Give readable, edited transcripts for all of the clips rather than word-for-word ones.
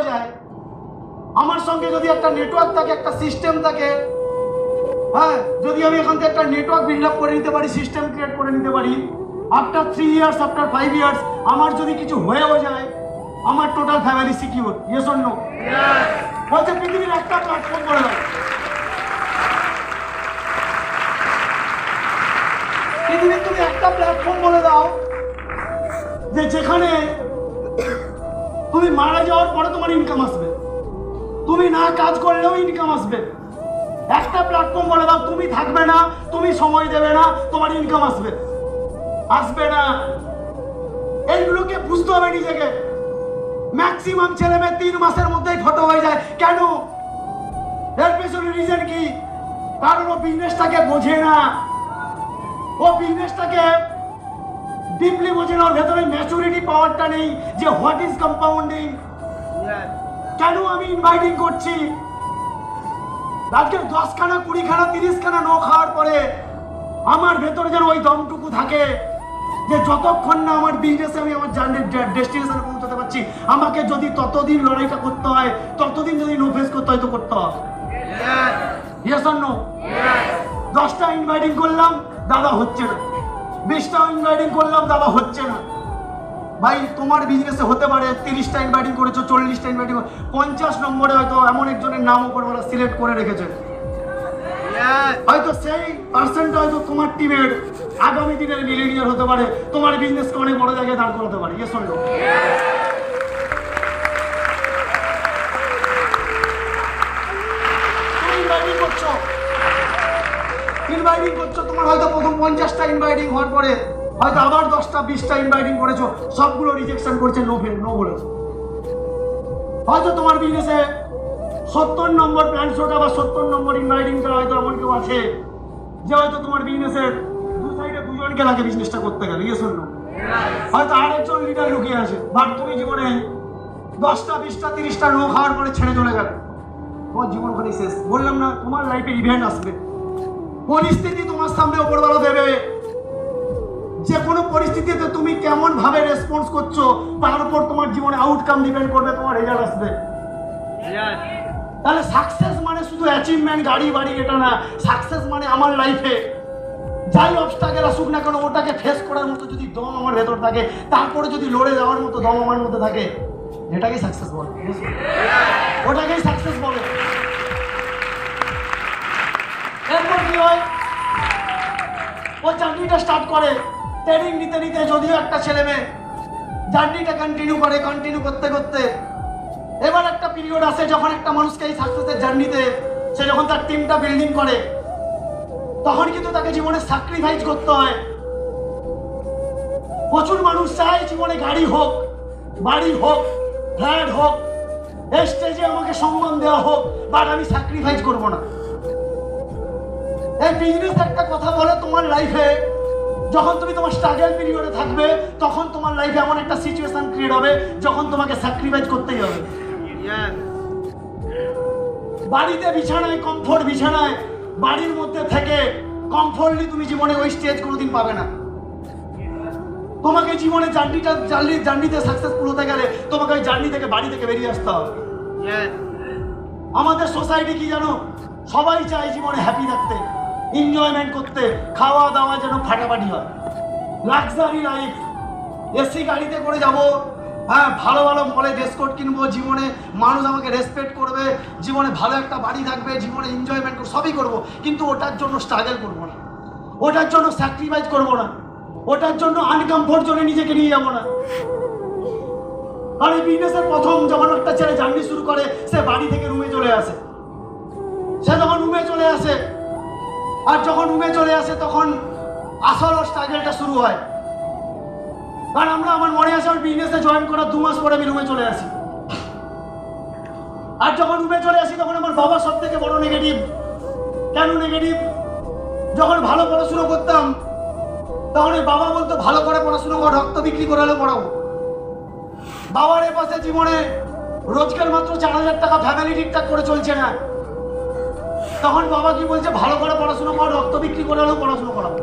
যায়, আমার সঙ্গে যদি একটা নেটওয়ার্ক থাকে, একটা সিস্টেম থাকে, হ্যাঁ, যদি আমি এখান থেকে একটা নেটওয়ার্ক বিল্ড আপ করে নিতে পারি, সিস্টেম ক্রিয়েট করে নিতে পারি, আফটার 3 ইয়ার্স, আফটার 5 ইয়ার্স আমার যদি কিছু হয়েও যায়, আমার total family secure. Yes or no? বলছে পৃথিবীর একটা প্ল্যাটফর্ম করে দাও, পৃথিবীর তুমি একটা প্ল্যাটফর্ম বলে দাও যে যেখানে তুমি মারা যাওয়ার পরে তোমার ইনকাম আসবে, তুমি না কাজ করলেও ইনকাম আসবে। একটা প্ল্যাটফর্ম বলে দাও, তুমি থাকবে না, তুমি সময় দেবে না, তোমার ইনকাম আসবে না। এইগুলোকে বুঝতে হবে নিজেকে। ম্যাক্সিমাম ছেলে মেয়ে 3 মাসের মধ্যেই ফটো হয়ে যায়। কেন? এর পেছনে রিজন কি? কারণ ও বিজনেসটাকে বোঝে না, ও বিজনেসটাকে ডিপলি বোঝে না, ওর ভেতরে ম্যাচুরিটি পাওয়ারটা নেই যে হোয়াট ইজ কম্পাউন্ডিং। কেন আমি ইনভাইটিং করছি? আজকে 10খানা 20খানা 30খানা নো খাওয়ার পরে আমার ভেতরে যেন ওই দমটুকু থাকে যে যতক্ষণ না আমার বিজনেসে আমি আমার ডেস্টিনেশনে পৌঁছাতে পারছি, আমাকে যদি ততদিন লড়াইটা করতে হয়, ততদিন যদি নো ফেস করতে হয় তো করতে হবে। Yes or no? 10টা ইনভাইটিং করলাম, দাদা হচ্ছে না। 20টা ইনভাইটিং করলাম, দাদা হচ্ছে না। ভাই তোমার বিজনেসে হতে পারে 30টা ইনভাইটিং করেছো, 40টা ইনভাইটিং, 50 নম্বরে হয়তো এমন একজনের নাম উপরওয়ালা সিলেক্ট করে রেখেছে, হয়তো সেই পার্সনটা হয়তো তোমার টিমের আগামী দিনের মিলিয়নিয়ার হতে পারে, তোমার বিজনেসকে অনেক বড় জায়গায় দাঁড় করাতে পারে। Yes or no? ইনভাইটিং করছো, তোমার হয়তো প্রথম 50টা ইনভাইটিং হওয়ার পরে হয়তো আবার 10টা 20টা ইনভাইটিং করেছো, সবগুলো রিজেকশন করছে, নো বলেছো। হয়তো তোমার বিজনেসে 70 নম্বর প্ল্যান শোটা বা 70 নম্বর ইনভাইটিংটা হয়তো এমন কেউ আছে যে হয়তো তোমার বিজনেসের দু সাইডে দুজনকে লাগে বিজনেসটা করতে গেলে। Yes or no? হয়তো আরেকজন লিডার লুকিয়ে আছে, বাট তুমি জীবনে 10টা 20টা 30টা নো খাওয়ার পরে ছেড়ে চলে গেলে, তোমার জীবন ওখানে শেষ। বললাম না, তোমার লাইফে ইভেন্ট আসবে, পরিস্থিতি তোমার সামনে ওপরওয়ালা দেবে। যে কোনো পরিস্থিতিতে তুমি কেমন ভাবে রেসপন্স করছো তার উপর তোমার জীবনে আউটকাম ডিপেন্ড করবে, তোমার রেজাল্ট আসবে। তাহলে সাকসেস মানে শুধু অ্যাচিভমেন্ট, গাড়ি বাড়ি এটা না। সাকসেস মানে আমার লাইফে যাই অবস্টাকেল আসুক না কেন, ওটাকে ফেস করার মতো যদি দম আমার ভেতর থাকে, তারপরে যদি লড়ে যাওয়ার মতো দম আমার মধ্যে থাকে, এটাকেই সাকসেস বলে, ওটাকেই সাকসেস বলে। এরপর কি হয়? ও জার্নিটা স্টার্ট করে, ট্রেনিং নিতে নিতে, যদিও একটা ছেলে মেয়ে জার্নিটা কন্টিনিউ করতে করতে এবার একটা পিরিয়ড আসে যখন একটা মানুষকে এই সাকসেসের জার্নিতে সে যখন তার টিমটা বিল্ডিং করে, তখন কিন্তু তাকে জীবনে স্যাক্রিফাইস করতে হয়। প্রচুর মানুষ চায় জীবনে গাড়ি হোক, বাড়ি হোক, ফ্ল্যাট হোক, স্টেজে আমাকে সম্মান দেওয়া হোক, বাট আমি স্যাক্রিফাইস করবো না। এই বিজনেস একটা কথা বলে, তোমার লাইফে যখন তুমি তোমার স্ট্রাগল পিরিয়ডে থাকবে, তখন তোমার লাইফে এমন একটা সিচুয়েশন ক্রিয়েট হবে যখন তোমাকে স্যাক্রিফাইস করতেই হবে। বাড়িতে বিছানায় কমফোর্ট, বিছানায় বাড়ির মধ্যে থেকে কমফোর্টলি তুমি জীবনে ওই স্টেজ কোনোদিন পাবে না। তোমাকে জীবনে জার্নিতে সাকসেসফুল হতে গেলে তোমাকে ওই জার্নি থেকে, বাড়ি থেকে বেরিয়ে আসতে হবে। আমাদের সোসাইটি কি জানো, সবাই চায় জীবনে হ্যাপি থাকতে, এনজয়মেন্ট করতে, খাওয়া দাওয়া যেন ফাটাফাটি হয়, লাক্সারি লাইফ, এসি গাড়িতে করে যাব, হ্যাঁ, ভালো ভালো মলে ড্রেস কোড কিনবো, জীবনে মানুষ আমাকে রেসপেক্ট করবে, জীবনে ভালো একটা বাড়ি থাকবে, জীবনে এনজয়মেন্ট সবই করবো, কিন্তু ওটার জন্য স্ট্রাগল করবো না, ওটার জন্য স্যাক্রিফাইস করবো না, ওটার জন্য আনকমফোর্ট জোনে নিজেকে নিয়ে যাবো না। আর এই বিজনেসের প্রথম যখন একটা ছেলে জার্নি শুরু করে, সে বাড়ি থেকে রুমে চলে আসে। সে যখন রুমে চলে আসে, আর যখন রুমে চলে আসে তখন আসল স্ট্রাগলটা শুরু হয়। কারণ আমার মনে আছে, আমি বিজনেসে জয়েন করার 2 মাস পরে আমি রুমে চলে আসি। আর যখন রুমে চলে আসি তখন আমার বাবা সব থেকে বড় নেগেটিভ। কেন নেগেটিভ? যখন ভালো পড়াশুনো করতাম তখন বাবা বলতো, ভালো করে পড়াশুনো কর, রক্ত বিক্রি করে হলেও পড়াবো। বাবার এপাশে জীবনে রোজগার মাত্র 4,000 টাকা, ফ্যামিলি ঠিকঠাক করে চলছে না। তখন বাবা কি বলছে, ভালো করে পড়াশুনো কর, রক্ত বিক্রি করে হলেও পড়াশুনো করাবো।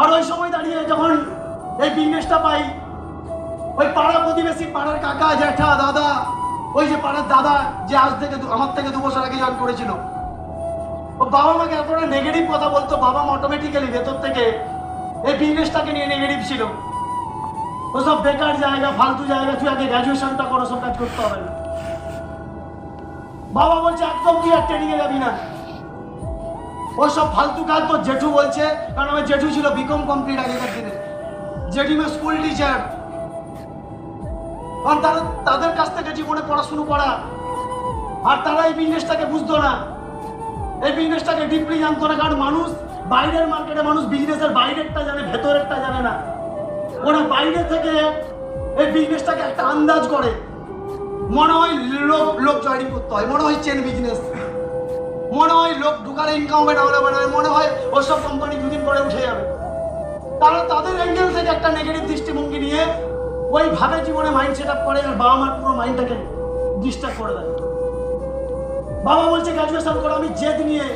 আর ওই সময় দাঁড়িয়ে যখন এই বিজনেসটা পাই, ওই পাড়া প্রতিবেশী, পাড়ার কাকা জ্যাঠা দাদা, ওই যে পাড়ার দাদা যে আজ থেকে আমার থেকে 2 বছর আগে জয়েন করেছিল, ও বাবা মাকে এতটা নেগেটিভ কথা বলতো, বাবা মা অটোমেটিক্যালি ভেতর থেকে এই বিজনেসটাকে নিয়ে নেগেটিভ ছিল। ওসব বেকার জায়গা, ফালতু জায়গা, তুই আগে গ্র্যাজুয়েশনটা করো, সব কাজ করতে হবে না। বাবা বলছে একদম তুই আর ট্রেনিং এ যাবি না, ওসব ফালতু কাজ তোর জেঠু বলছে। কারণ আমার জেঠু ছিল বিকম কমপ্লিট আগেকার দিনে, জেঠিমা স্কুল টিচার, কারণ তাদের কাছ থেকে জীবনে পড়াশুনো করা, আর তারা এই বিজনেসটাকে বুঝতো না, এই বিজনেসটাকে ডিপলি জানতো না। কারণ মানুষ বাইরের মার্কেটে মানুষ বিজনেসের বাইরেরটা জানে, ভেতরেরটা জানে না। ওরা বাইরে থেকে এই বিজনেসটাকে একটা আন্দাজ করে, মনে হয় লোক জয়েনিং করতে হয়, মনে হয় চেন বিজনেস, মনে হয় লোক ঢুকালে ইনকাম হবে, না হলে মনে হয় ওসব কোম্পানি 2 দিন পরে উঠে যাবে। তারা তাদের অ্যাঙ্গেল থেকে একটা নেগেটিভ দৃষ্টিভঙ্গি নিয়ে ওইভাবে জীবনে মাইন্ড সেট আপ করে, আর বাবা মার পুরো মাইন্ডটাকে ডিস্টার্ব করে দেয়। বাবা বলছে গ্র্যাজুয়েশন করে, আমি জেদ নিয়ে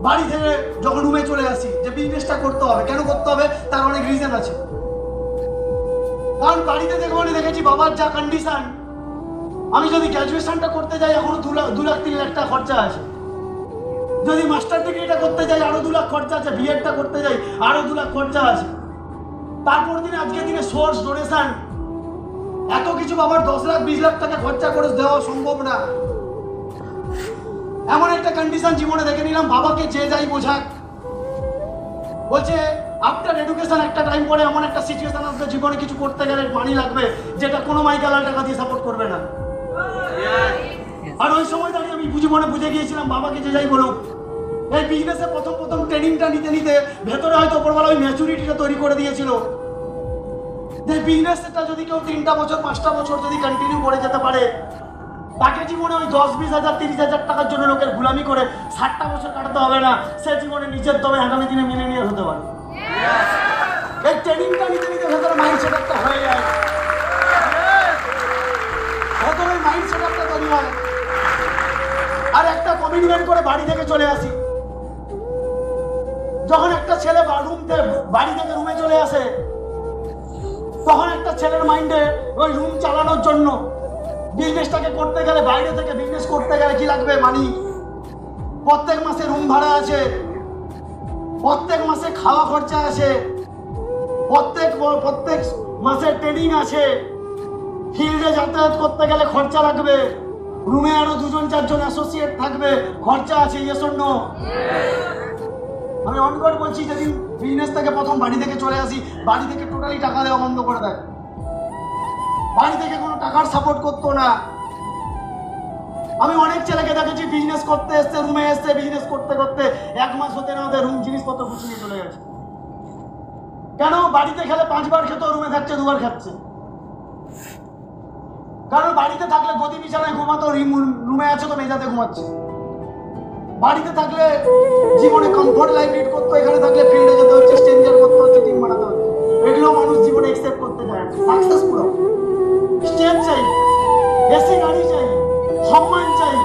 বাড়ি থেকে যখন রুমে চলে আসি যে বিজনেসটা করতে হবে। কেন করতে হবে? তার অনেক রিজন আছে। কারণ বাড়িতে দেখেছি বাবার যা কন্ডিশন, আমি যদি গ্র্যাজুয়েশনটা করতে যাই এখনো 2 লাখ 3 লাখ টাকা খরচা আছে, যদি মাস্টার ডিগ্রিটা করতে যাই আরো 2 লাখ খরচা আছে, বিএডটা করতে যাই আরো 2 লাখ খরচা আছে। তারপর দিনে আজকের দিনে সোর্স ডোনেশন এত কিছু, বাবার 10 লাখ 20 লাখ টাকা খরচা করে দেওয়া সম্ভব না। এমন একটা কন্ডিশন জীবনে দেখে নিলাম, বাবাকে যে যাই বোঝাক, বলছে আফটার এডুকেশন একটা টাইম পরে এমন একটা সিচুয়েশন আসবে জীবনে কিছু করতে গেলে মানি লাগবে, যেটা কোনো মাইকালাল টাকা দিয়ে সাপোর্ট করবে না। আর ওই সময় দাঁড়িয়ে আমি বুঝে গিয়েছিলাম, বাবাকে যে যাই বলুক, এই বিজনেসে প্রথম ট্রেনিংটা নিতে ভেতরে হয়তো উপরওয়ালা ওই ম্যাচুরিটিটা তৈরি করে দিয়েছিল যে বিজনেসটা যদি কেউ 3টা বছর 5টা বছর যদি কন্টিনিউ করে যেতে পারে, তাকে জীবনে ওই 10-20 হাজার 30 হাজার টাকার জন্য লোকের গুলামি করে 60টা বছর কাটাতে হবে না, সে জীবনে নিজের দমে আগামী দিনে মিলেনিয়াল হতে পারে। এই ট্রেনিংটা নিতে ভেতরে মাইন্ড সেট আপটা হয়ে যায়, ভেতরে মাইন্ড সেট আপটা তৈরি হয়। আর একটা কমিটমেন্ট করে বাড়ি থেকে চলে আসি। যখন একটা ছেলে বাড়ি থেকে রুমে চলে আসে, তখন একটা ছেলের মাইন্ডে ওই রুম চালানোর জন্য বিজনেসটাকে করতে গেলে, বাইরে থেকে বিজনেস করতে গেলে কি লাগবে? মানি। প্রত্যেক মাসে রুম ভাড়া আছে, প্রত্যেক মাসে খাওয়া খরচা আছে, প্রত্যেক মাসে ট্রেনিং আছে, ফিল্ডে যাতায়াত করতে গেলে খরচা লাগবে, রুমে আরো 2-4জন অ্যাসোসিয়েট থাকবে, খরচা আছে। Yes or no? আমি অনগড বলছি, যেদিন বিজনেস থেকে প্রথম বাড়ি থেকে চলে আসি, বাড়ি থেকে টোটালি টাকা দেওয়া বন্ধ করে দেয়, বাড়ি থেকে কোনো টাকার সাপোর্ট করতো না। আমি অনেক ছেলেকে দেখেছি বিজনেস করতে এসছে, রুমে এসছে, বিজনেস করতে 1 মাস হতে না হতে রুম জিনিসপত্র গুছিয়ে চলে গেছে। কেন? বাড়িতে খেলে 5 বার খেত, রুমে থাকছে 2 বার খাচ্ছে। কারণ বাড়িতে থাকলে গদি বিছানায় ঘুমাতো, রুমে আছে তো মেঝাতে ঘুমাচ্ছে। বাড়িতে থাকলে জীবনে কমফোর্ট লাইফ লিড করতো, এখানে থাকলে ফিল্ডে যেতে হচ্ছে, স্ট্রেঞ্জার করতে হচ্ছে, টিম বানাতে হচ্ছে। এগুলো মানুষ জীবনে অ্যাকসেপ্ট করতে চায় না। সাকসেসফুল স্টেজ চাই, এসি গাড়ি চাই, সম্মান চাই,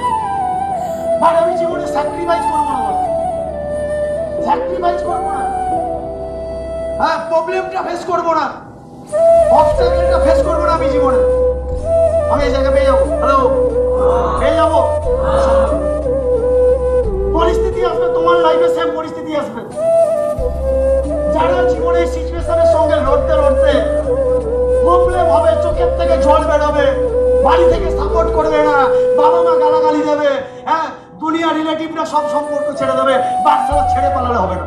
বাট আমি জীবনে স্যাক্রিফাইস করবো না, স্যাক্রিফাইস করবো না। হ্যাঁ, প্রবলেমটা ফেস করবো না, অবস্ট্যাকলটা ফেস করবো না আমি জীবনে। আমি এই জায়গা পেয়ে যাবো, হ্যালো, পেয়ে যাবো। পরিস্থিতি আসবে, তোমার লাইফে সেম পরিস্থিতি আসবে। যারা জীবনের সিচুয়েশনের সঙ্গে লড়তে প্রবলেম হবে, চোখের থেকে জল বেরোবে, বাড়ি থেকে সাপোর্ট করবে না, বাবা মা গালাগালি দেবে, হ্যাঁ, দুনিয়া রিলেটিভরা সব সম্পর্ক ছেড়ে দেবে, বাচ্চারা ছেড়ে পালালে হবে না,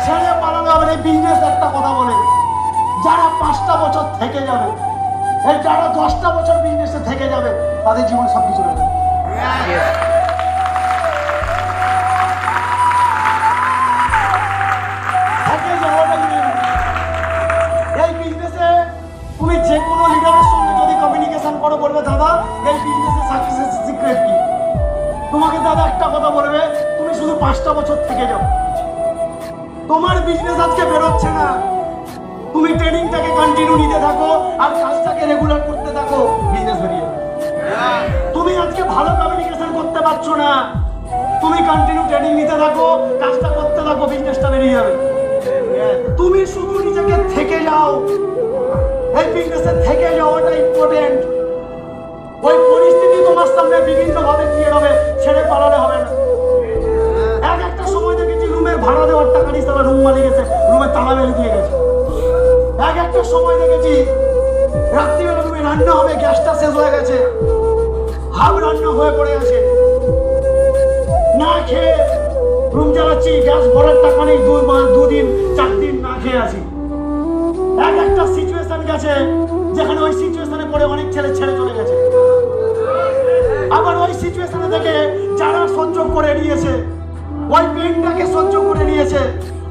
ছেড়ে পালালে হবে না। এই বিজনেস একটা কথা বলে, যারা 5টা বছর থেকে যাবে, এই যারা 10টা বছর বিজনেসে থেকে যাবে, তাদের জীবনে সব কিছু রয়ে যাবে। এই বিজনেসে তুমি যে কোনো লিডারের সঙ্গে যদি কমিউনিকেশন করো, বলবে দাদা এই বিজনেসে সাকসেসের সিক্রেট কি? তোমাকে দাদা একটা কথা বলবে, তুমি শুধু 5টা বছর থেকে যাও, তোমার বিজনেস আজকে বেরোচ্ছে না, তুমি ট্রেনিংটাকে কন্টিনিউ নিতে থাকো আর কাজটাকে রেগুলার করতে থাকো, বিজনেস বেরিয়ে যাবে। তুমি আজকে ভালো কমিউনিকেশন করতে পারছো না, তুমি কন্টিনিউ ট্রেনিং নিতে থাকো, কাজটা করতে থাকো, বিজনেসটা বেরিয়ে যাবে। তুমি শুধু নিজেকে থেকে যাও, এই বিজনেসে থেকে যাওয়াটা ইম্পর্টেন্ট। ওই পরিস্থিতি তোমার সামনে বিভিন্ন ভাবে ক্রিয়েট হবে, ছেড়ে পালালে হবে না। এক একটা সময় দেখেছি রুমের ভাড়া দেওয়ার টাকা নিয়ে তারা রুম মালিক গেছে, রুমের তালা মেরে দিয়ে গেছে। এক একটা সময় দেখেছি রাত্রিবেলা রুমে রান্না হবে, গ্যাসটা শেষ হয়ে গেছে, হাফ রান্না হয়ে পড়ে আছে, না খেয়ে রুম জ্বালাচ্ছি, গ্যাস ভরার টাকা নেই, 2 দিন 4 দিন না খেয়ে আছি। এক একটা সিচুয়েশন গেছে যেখানে ওই সিচুয়েশনে পড়ে অনেক ছেলে ছেড়ে চলে গেছে। আবার ওই সিচুয়েশনে থেকে যারা সহ্য করে নিয়েছে, ওই পেনটাকে সহ্য করে নিয়েছে,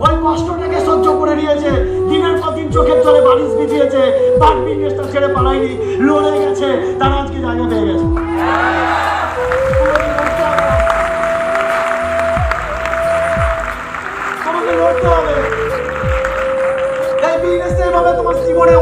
ওই কষ্টটাকে সহ্য করে নিয়েছে, দিনের পর দিন চোখের জলে বালিশ ভিজিয়েছে, বাট বিজনেসটা ছেড়ে পালায়নি, লড়ে গেছে, তারা আজকে জায়গা পেয়ে গেছে। তোমাকে লড়তে হবে। এই বিজনেসের ভাবে তোমার জীবনে